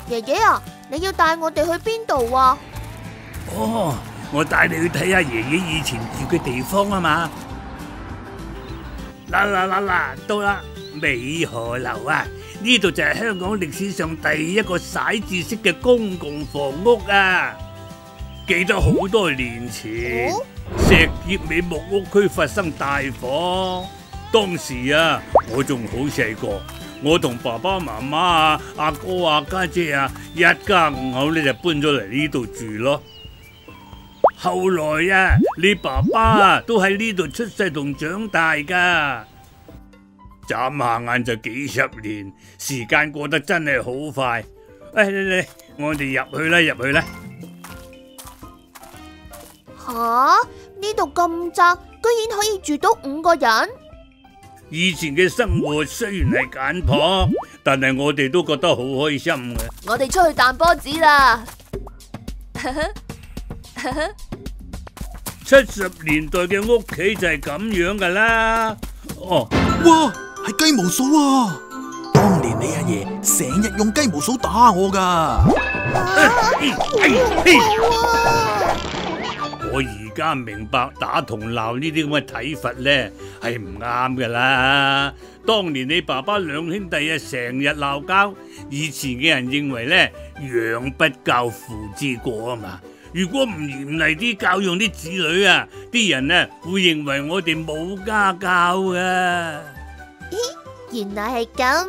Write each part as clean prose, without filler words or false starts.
爺爺啊，你要帶我哋去邊度啊？哦，我帶你去睇下爺爺以前住嘅地方啊嘛。嗱，到啦，美荷樓啊！呢度就係香港歷史上第一個徙置式嘅公共房屋啊！記得好多年前，石硤尾木屋區發生大火，當時啊，我仲好細個。我同爸爸媽媽啊、阿哥啊、家姐啊，一家5口咧就搬咗嚟呢度住咯。後來啊，你爸爸啊都喺呢度出世同長大噶。眨下眼就幾十年，時間過得真係好快。嚟，我哋入去啦。吓，呢度咁窄，居然可以住到5個人？以前嘅生活雖然係簡樸，但係我哋都覺得好開心嘅。我哋出去彈波子啦！70年代嘅屋企就係咁樣噶啦。哦，哇，係雞毛掃啊！當年你阿爺成日用雞毛掃打我噶。我而家明白打同鬧呢啲咁嘅睇法咧係唔啱噶啦。當年你爸爸兩兄弟啊成日鬧交，以前嘅人認為咧養不教父之過啊嘛。如果唔嚴厲啲教養啲子女啊，啲人啊會認為我哋冇家教噶。原來係咁。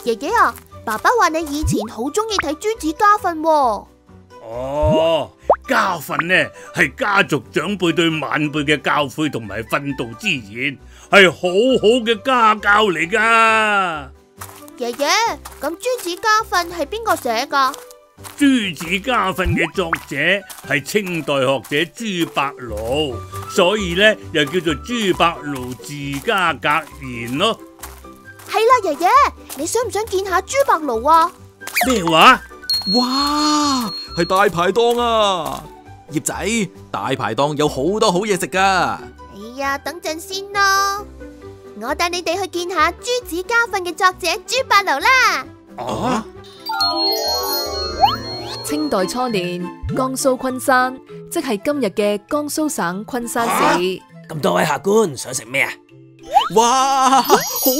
爺爺啊，爸爸話你以前好中意睇朱子家訓喎。哦，家訓呢係家族長輩對晚輩嘅教誨同埋訓導之言，係好好嘅家教嚟噶。爺爺，咁朱子家訓係邊個寫噶？朱子家訓嘅作者係清代學者朱伯勞，所以呢又叫做朱伯勞治家格言咯。係啦，爺爺，你想唔想見下朱伯勞啊？咩話？哇，係大排檔啊！葉仔，大排檔有好多好嘢食噶。哎呀，等陣先咯，我帶你哋去見下朱子家訓嘅作者朱伯勞啦。啊！清代初年，江蘇昆山，即係今日嘅江蘇省昆山市。咁多位客官想食咩啊？哇，好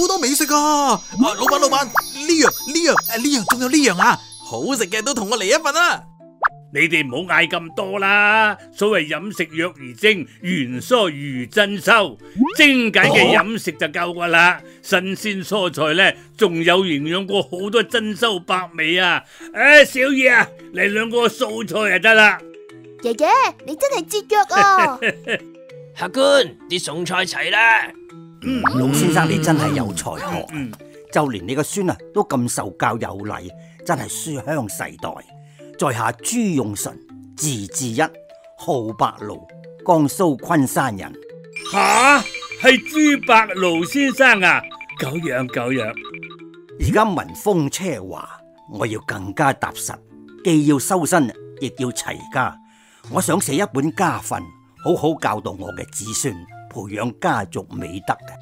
多美食啊！老闆，呢樣，仲有呢樣啊！好食嘅都同我嚟一份啊！你哋唔好嗌咁多啦。所謂飲食若如精，原蔬如珍饈，精簡嘅飲食就夠噶啦。新鮮蔬菜呢，仲有營養過好多珍饈百味啊！小爺啊，嚟2個素菜就得啦。爺爺，你真係節約啊！客官，啲餸菜齊啦。老先生你真係有才學，就連你個孫啊都咁受教有禮，真係書香世代。在下朱用純，字志一，號伯勞，江蘇昆山人。吓，係朱伯勞先生啊！久仰。而家民風奢華，我要更加踏實，既要修身，亦要齊家。我想寫一本家訓，好好教導我嘅子孫，培養家族美德嘅。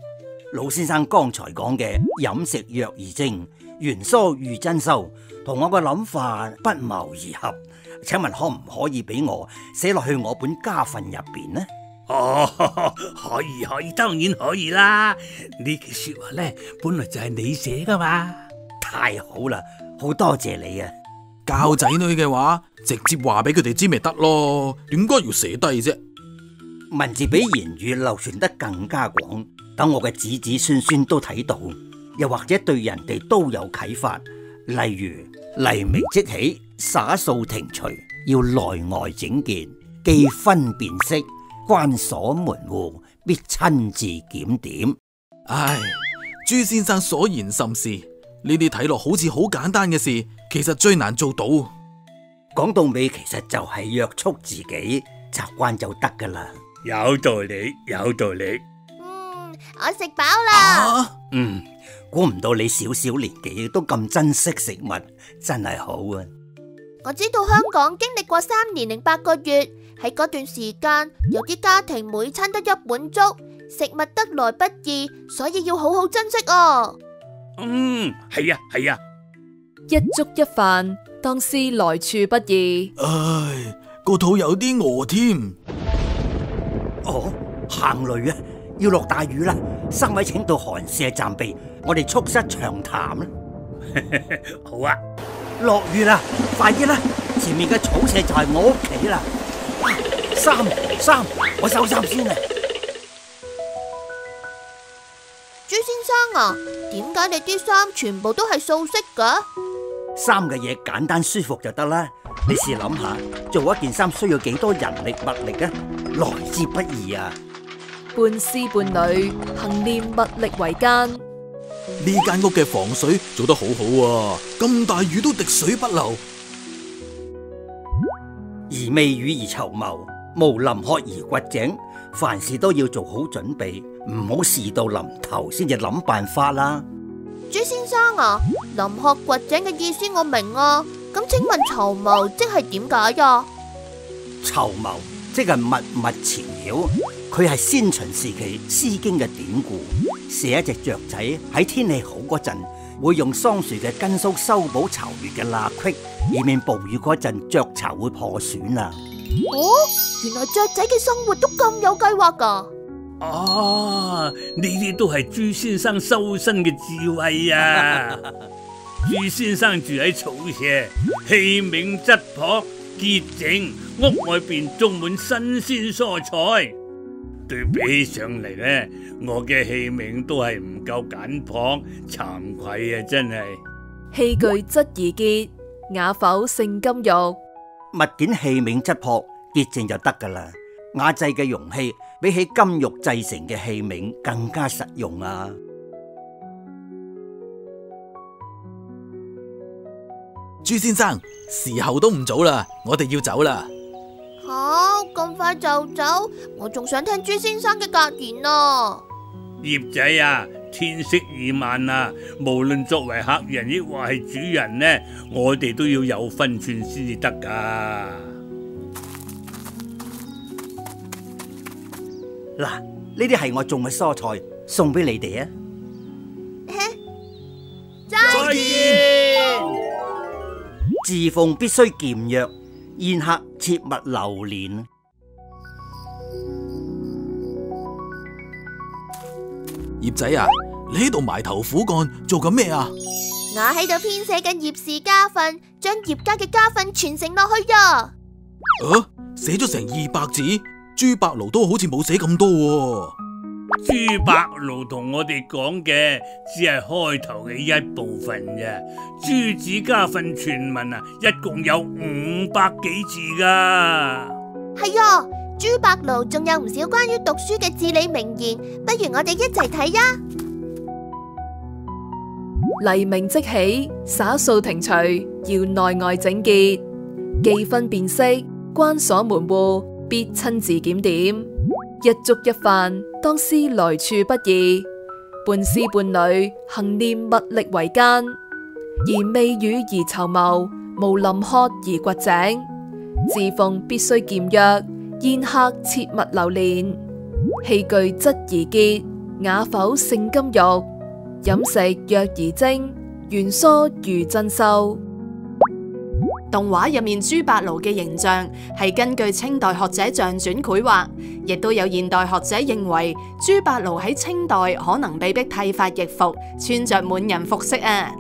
老先生剛才講嘅飲食若如精，原蔬如珍饈，同我嘅諗法不謀而合。請問可唔可以俾我寫落去我本家訓入邊呢？哦，可以，當然可以啦。呢句說話呢，本來就係你寫噶嘛。太好啦，好多謝你啊！教仔女嘅話，直接話俾佢哋知咪得咯，點解要寫低啫？文字比言語流傳得更加廣，等我嘅子子孫孫都睇到，又或者對人哋都有啟發。例如黎明即起，灑掃庭除，要內外整潔，記分辨識，關鎖門戶，必親自檢點。唉，朱先生所言甚是，呢啲睇落好似好簡單嘅事，其實最難做到。講到尾，其實就係約束自己，習慣就得噶啦。有道理。我食飽啦。估唔到你小小年紀都咁珍惜食物，真係好啊！我知道香港經歷過3年零8個月，喺嗰段時間，有啲家庭每餐得一碗粥，食物得來不易，所以要好好珍惜哦。係啊，係啊。一粥一飯，當思來處不易。唉，個肚有啲餓添。哦，行雷啊，要落大雨啦！3位請到寒舍暫避，我哋促膝長談啦。好啊。落雨啦，快啲啦！前面嘅草舍就係我屋企啦。衫，我收衫先啊！朱先生啊，點解你啲衫全部都係素色㗎？衫嘅嘢簡單舒服就得啦。你試諗下，做一件衫需要幾多人力物力啊？來之不易啊！半師半女，行念物力維艱。呢間屋嘅防水做得好好啊！咁大雨都滴水不流。而未雨而綢繆，無臨渴而掘井。凡事都要做好準備，唔好事到臨頭先至諗辦法啦。朱先生啊，臨渴掘井嘅意思我明啊，咁請問綢繆即係點解啊？綢繆即係密密纏繞，佢係先秦時期《詩經》嘅典故，寫一隻雀仔喺天氣好嗰陣，會用桑樹嘅根鬚修補巢穴嘅罅隙，以免暴雨嗰陣雀巢會破損啊！哦，原來雀仔嘅生活都咁有計劃噶！呢啲都係朱先生修身嘅智慧啊！朱先生住喺草舍，器皿質樸潔淨，屋外邊種滿新鮮蔬菜。對比起上嚟呢，我嘅器皿都係唔夠簡樸，慚愧啊！真係。器具質宜潔，雅否勝金玉。物件器皿質樸潔淨就得噶啦。雅製嘅容器比起金玉製成嘅器皿更加實用啊！朱先生，時候都唔早啦，我哋要走啦。咁快就走？我仲想聽朱先生嘅格言啊！葉仔啊，天色已晚啊，無論作為客人抑或係主人呢，我哋都要有分寸先至得噶。嗱，呢啲係我種嘅蔬菜，送俾你哋啊！再見。侍奉必須儉約，宴客切勿流連。葉仔啊，你喺度埋頭苦幹做緊咩啊？我喺度編寫緊葉氏家訓，將葉家嘅家訓傳承落去啊！寫咗成200字，朱伯勞都好似冇寫咁多喎。朱伯勞同我哋講嘅只係開頭嘅一部分啫。朱子家訓全文啊，一共有500幾字噶。係啊，朱伯勞仲有唔少關於讀書嘅至理名言，不如我哋一齊睇呀！黎明即起，灑掃庭除，要內外整潔，記分辨識，關鎖門戶，必親自檢點。一粥一飯，當思來處不易；半師半女，行念物力維艱。而未雨而綢繆，無臨渴而掘井。侍奉必須儉約，宴客切勿流連。器具質宜潔，雅否勝金玉。飲食約而精，原蔬如珍饈。動畫入面朱伯勞嘅形象係根據清代學者像傳繪畫，亦都有現代學者認為朱伯勞喺清代可能被逼剃髮易服，穿着滿人服飾啊。